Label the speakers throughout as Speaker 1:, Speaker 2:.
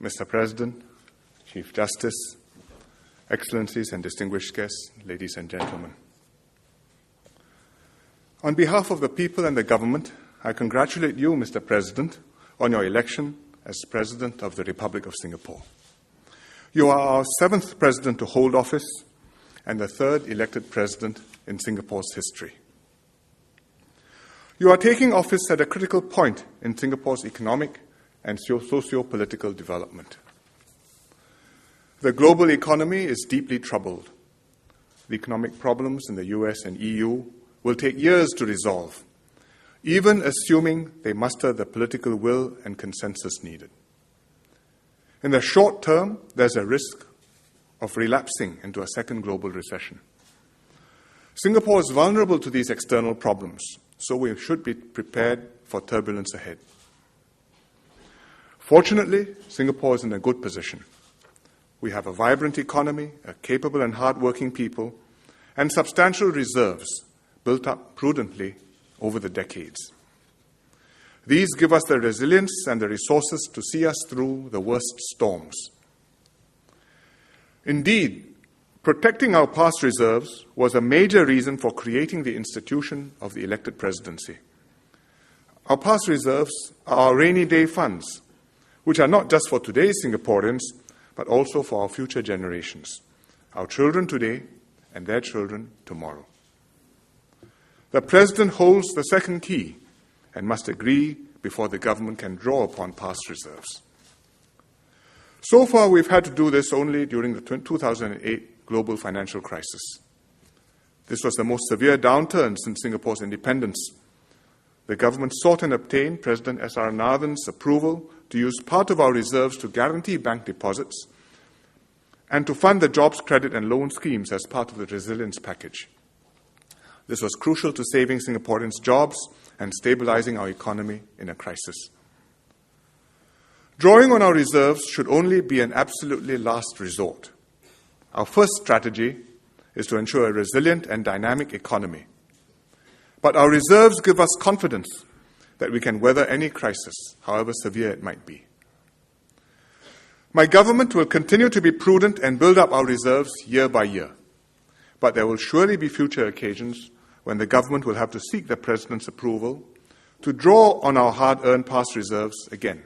Speaker 1: Mr. President, Chief Justice, Excellencies and distinguished guests, ladies and gentlemen. On behalf of the people and the government, I congratulate you, Mr. President, on your election as President of the Republic of Singapore. You are our 7th President to hold office and the 3rd elected President in Singapore's history. You are taking office at a critical point in Singapore's economic and socio-political development. The global economy is deeply troubled. The economic problems in the US and EU will take years to resolve, even assuming they muster the political will and consensus needed. In the short term, there's a risk of relapsing into a second global recession. Singapore is vulnerable to these external problems, so we should be prepared for turbulence ahead. Fortunately, Singapore is in a good position. We have a vibrant economy, a capable and hard-working people, and substantial reserves built up prudently over the decades. These give us the resilience and the resources to see us through the worst storms. Indeed, protecting our past reserves was a major reason for creating the institution of the elected presidency. Our past reserves are our rainy day funds, which are not just for today's Singaporeans, but also for our future generations, our children today and their children tomorrow. The President holds the second key and must agree before the government can draw upon past reserves. So far, we've had to do this only during the 2008 global financial crisis. This was the most severe downturn since Singapore's independence. The government sought and obtained President S.R. Nathan's approval to use part of our reserves to guarantee bank deposits and to fund the jobs credit and loan schemes as part of the resilience package. This was crucial to saving Singaporeans' jobs and stabilizing our economy in a crisis. Drawing on our reserves should only be an absolutely last resort. Our first strategy is to ensure a resilient and dynamic economy. But our reserves give us confidence that we can weather any crisis, however severe it might be. My government will continue to be prudent and build up our reserves year by year. But there will surely be future occasions when the government will have to seek the President's approval to draw on our hard-earned past reserves again.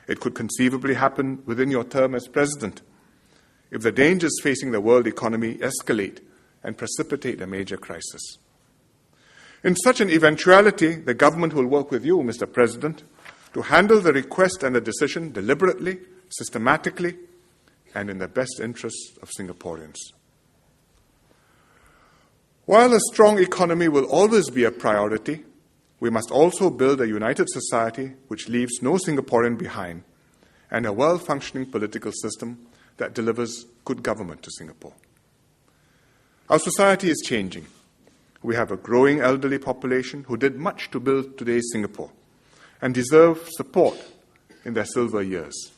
Speaker 1: It could conceivably happen within your term as President if the dangers facing the world economy escalate and precipitate a major crisis. In such an eventuality, the government will work with you, Mr. President, to handle the request and the decision deliberately, systematically, and in the best interests of Singaporeans. While a strong economy will always be a priority, we must also build a united society which leaves no Singaporean behind and a well-functioning political system that delivers good government to Singapore. Our society is changing. We have a growing elderly population who did much to build today's Singapore and deserve support in their silver years.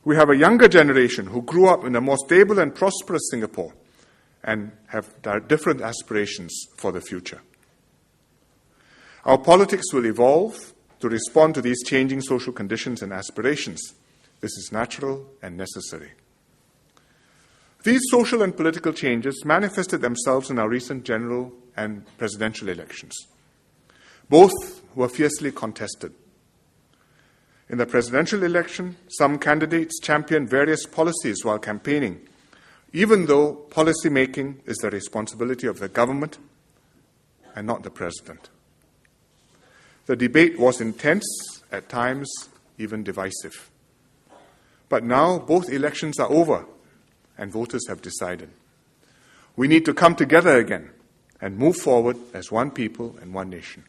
Speaker 1: We have a younger generation who grew up in a more stable and prosperous Singapore and have different aspirations for the future. Our politics will evolve to respond to these changing social conditions and aspirations. This is natural and necessary. These social and political changes manifested themselves in our recent general and presidential elections. Both were fiercely contested. In the presidential election, some candidates championed various policies while campaigning, even though policy making is the responsibility of the government and not the President. The debate was intense, at times even divisive. But now both elections are over and voters have decided. We need to come together again and move forward as one people and one nation.